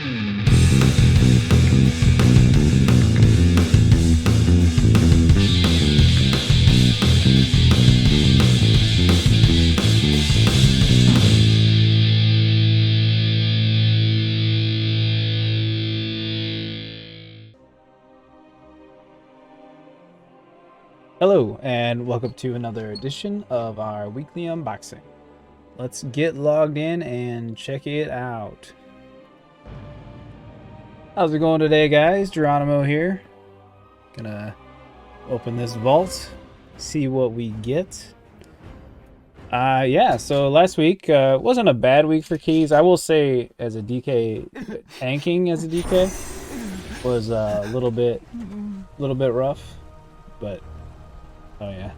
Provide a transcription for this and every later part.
Hello, and welcome to another edition of our weekly unboxing. Let's get logged in and check it out. How's it going today, guys? Geronimo here. Gonna open this vault, see what we get. Yeah, so last week wasn't a bad week for keys. I will say, as a DK, tanking as a DK was a little bit rough, but oh yeah.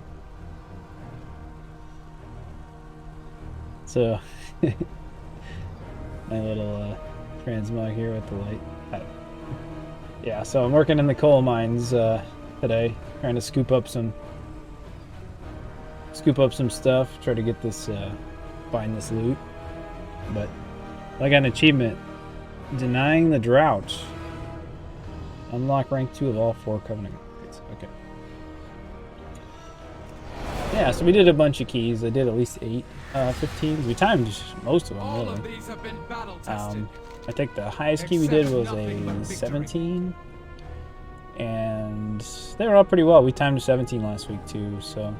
So my little transmog here with the light. Yeah, so I'm working in the coal mines today, trying to scoop up some stuff, try to get this find this loot. But I got an achievement: denying the drought. Unlock rank 2 of all 4 Covenant upgrades. Okay. Yeah, so we did a bunch of keys. I did at least 8 15s. We timed most of them, really. All of these have been battle tested. I think the highest key we did was a 17. And they were all pretty well. We timed a 17 last week, too, so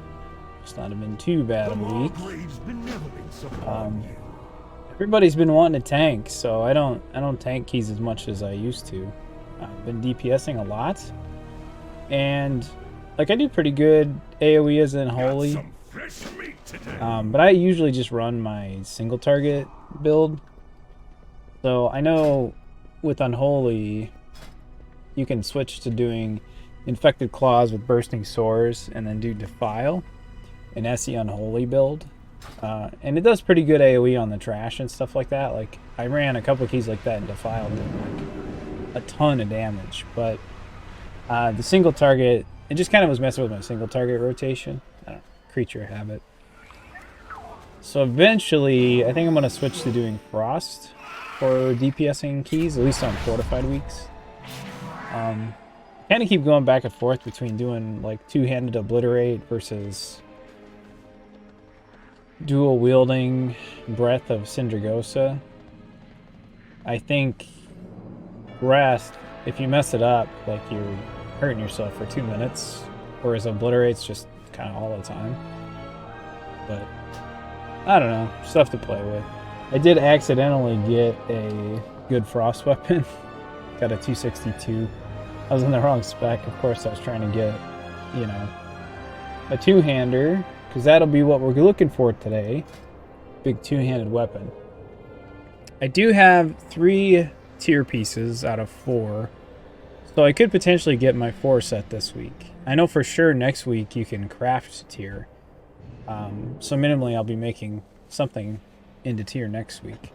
it's not been too bad of a week. Everybody's been wanting to tank, so I don't tank keys as much as I used to. I've been DPSing a lot. And like, I do pretty good AoE as Unholy, but I usually just run my single target build. So I know with Unholy, you can switch to doing Infected Claws with Bursting Sores and then do Defile, and that's the Unholy build. And it does pretty good AoE on the trash and stuff like that. Like, I ran a couple keys like that in Defile, doing like a ton of damage, but the single target, it just kind of was messing with my single target rotation. I don't know, creature habit. So eventually, I think I'm going to switch to doing Frost for DPSing keys, at least on fortified weeks. Kind of keep going back and forth between doing like two-handed Obliterate versus dual wielding Breath of Sindragosa. I think Rest, if you mess it up, like, you're hurting yourself for 2 minutes, whereas Obliterate's just kind of all the time. But I don't know, stuff to play with. I did accidentally get a good Frost weapon. Got a 262. I was in the wrong spec. Of course, I was trying to get, you know, a two-hander, because that'll be what we're looking for today. Big two-handed weapon. I do have 3 tier pieces out of 4. So I could potentially get my 4 set this week. I know for sure next week you can craft tier. So minimally I'll be making something into tier next week.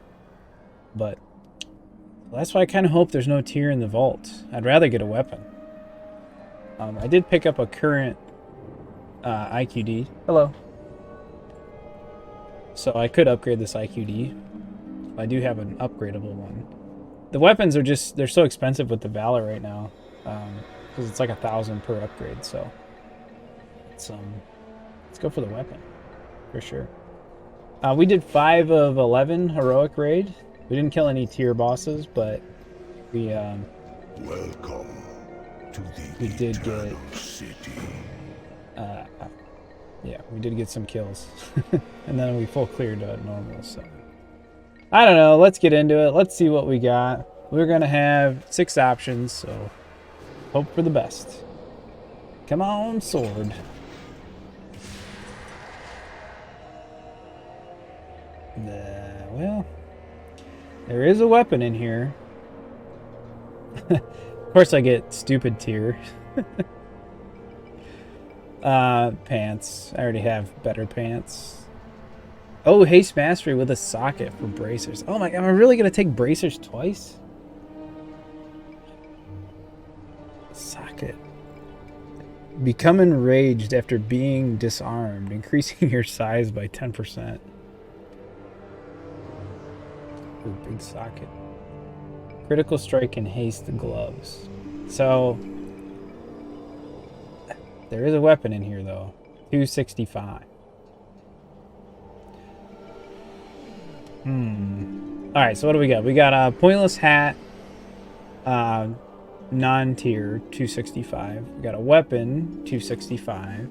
But that's why I kind of hope there's no tier in the vault. I'd rather get a weapon. I did pick up a current IQD. Hello. So I could upgrade this IQD. I do have an upgradable one. The weapons are just, they're so expensive with the Valor right now, because it's like 1,000 per upgrade. So let's go for the weapon for sure. We did 5 of 11 heroic raid. We didn't kill any tier bosses, but we welcome to the we did get city. Yeah, we did get some kills, and then we full cleared normal. So I don't know. Let's get into it. Let's see what we got. We're gonna have 6 options, so hope for the best. Come on, sword. Well, there is a weapon in here. Of course, I get stupid tier. Pants. I already have better pants. Oh, Haste Mastery with a socket for bracers. Oh my god, am I really gonna take bracers twice? Socket. Become enraged after being disarmed, increasing your size by 10%. Ooh, big socket. Critical strike and haste gloves. So there is a weapon in here though. 265. Alright, so what do we got? We got a pointless hat, non-tier, 265. We got a weapon, 265.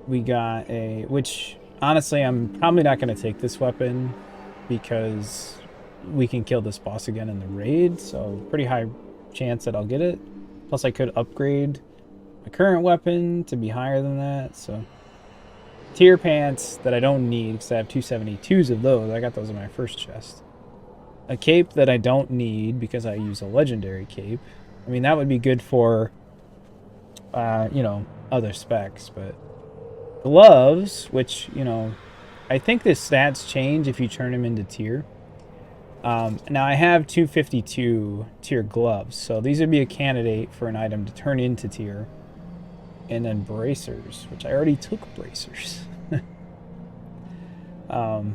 We got a, which honestly I'm probably not going to take this weapon because we can kill this boss again in the raid, so pretty high chance that I'll get it. Plus I could upgrade my current weapon to be higher than that, so tier pants that I don't need because I have 272s of those. I got those in my first chest. A cape that I don't need because I use a legendary cape. I mean, that would be good for, you know, other specs, but gloves, which, you know, I think the stats change if you turn them into tier. Now I have 252 tier gloves, so these would be a candidate for an item to turn into tier. And then bracers, which I already took bracers. And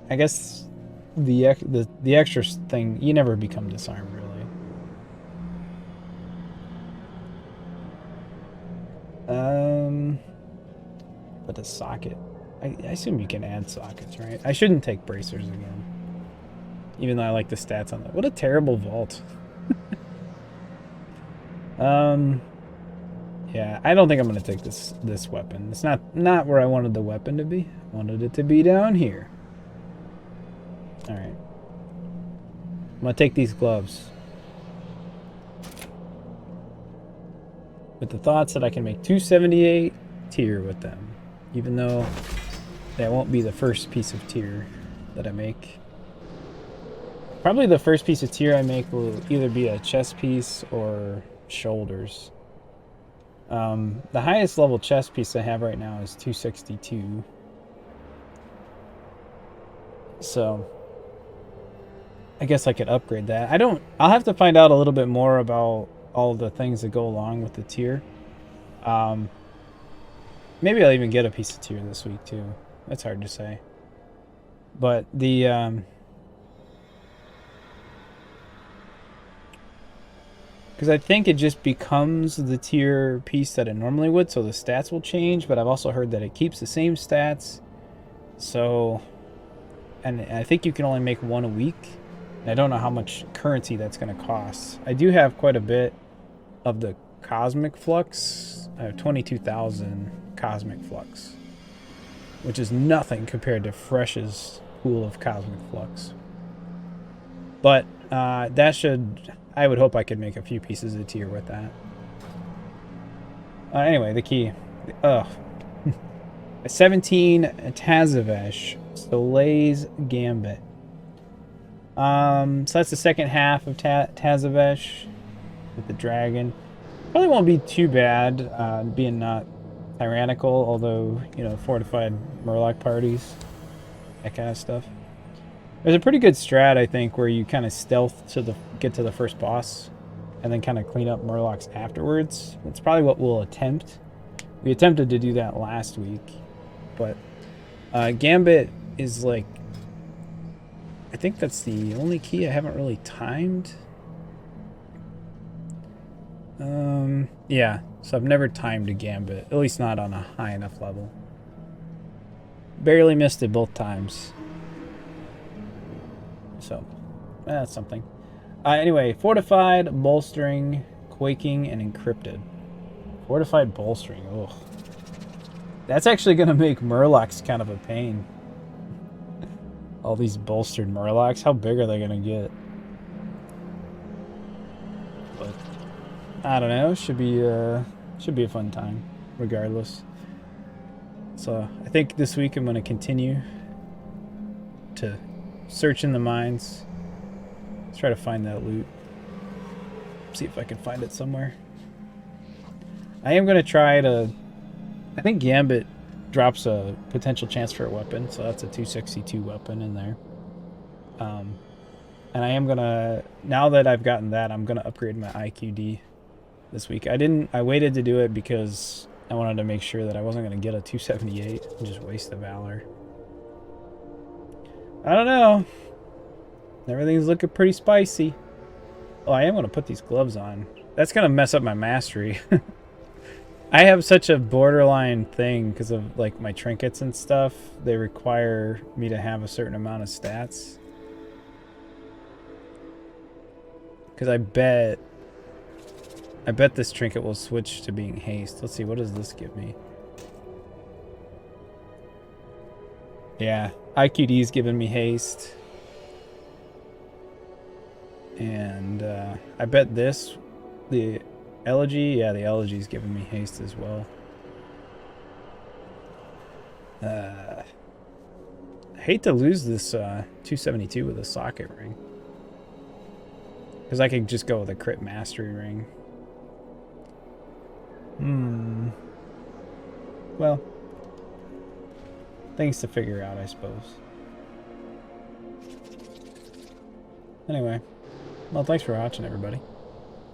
I guess the extra thing, you never become disarmed really. But the socket, I assume you can add sockets, right? I shouldn't take bracers again, even though I like the stats on that. What a terrible vault. Yeah, I don't think I'm gonna take this weapon. It's not where I wanted the weapon to be. I wanted it to be down here. All right, I'm gonna take these gloves with the thoughts that I can make 278 tier with them, even though that won't be the first piece of tier that I make. Probably the first piece of tier I make will either be a chest piece or shoulders. The highest level chest piece I have right now is 262. So I guess I could upgrade that. I'll have to find out a little bit more about all the things that go along with the tier. Maybe I'll even get a piece of tier this week too. That's hard to say. But the because I think it just becomes the tier piece that it normally would, so the stats will change, but I've also heard that it keeps the same stats. So, and I think you can only make one a week. And I don't know how much currency that's going to cost. I do have quite a bit of the Cosmic Flux. I have 22,000 Cosmic Flux, which is nothing compared to Fresh's pool of Cosmic Flux. But that should... I would hope I could make a few pieces of tier with that. Anyway, the key. A 17 Tazavesh Soleil's Gambit. So that's the second half of Tazavesh with the dragon. Probably won't be too bad, being not tyrannical, although, you know, fortified Murloc parties, that kind of stuff. There's a pretty good strat, I think, where you kind of stealth to get to the first boss and then kind of clean up Murlocs afterwards. That's probably what we'll attempt. We attempted to do that last week, but Gambit is like, I think that's the only key I haven't really timed. Yeah, so I've never timed a Gambit, at least not on a high enough level. Barely missed it both times. So, that's something. Anyway, fortified, bolstering, quaking, and encrypted. Fortified bolstering, ugh. That's actually going to make Murlocs kind of a pain. All these bolstered Murlocs, how big are they going to get? But, I don't know, should be a fun time, regardless. So, I think this week I'm going to continue to search in the mines. Let's try to find that loot. See if I can find it somewhere. I am going to try to... I think Gambit drops a potential chance for a weapon, so that's a 262 weapon in there. And I am going to... Now that I've gotten that, I'm going to upgrade my IQD this week. I waited to do it because I wanted to make sure that I wasn't going to get a 278 and just waste the Valor. I don't know. Everything's looking pretty spicy. Oh, I am going to put these gloves on. That's going to mess up my mastery. I have such a borderline thing because of like my trinkets and stuff. They require me to have a certain amount of stats. Because I bet this trinket will switch to being haste. Let's see, what does this give me? Yeah, IQD's giving me haste. And I bet this, the Elegy, yeah, the Elegy's giving me haste as well. I hate to lose this 272 with a socket ring. Because I could just go with a crit mastery ring. Well, things to figure out, I suppose. Anyway, well, thanks for watching, everybody.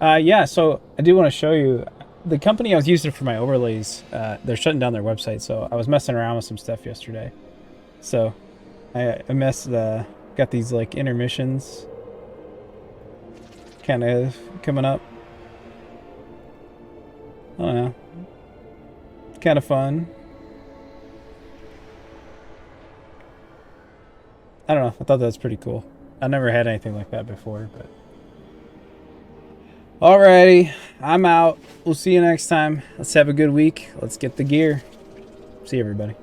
Yeah, so I do want to show you the company I was using for my overlays. They're shutting down their website, so I was messing around with some stuff yesterday. So I got these like intermissions kind of coming up. I don't know. Kind of fun. I don't know. I thought that was pretty cool. I never had anything like that before, but. Alrighty, I'm out. We'll see you next time. Let's have a good week. Let's get the gear. See you, everybody.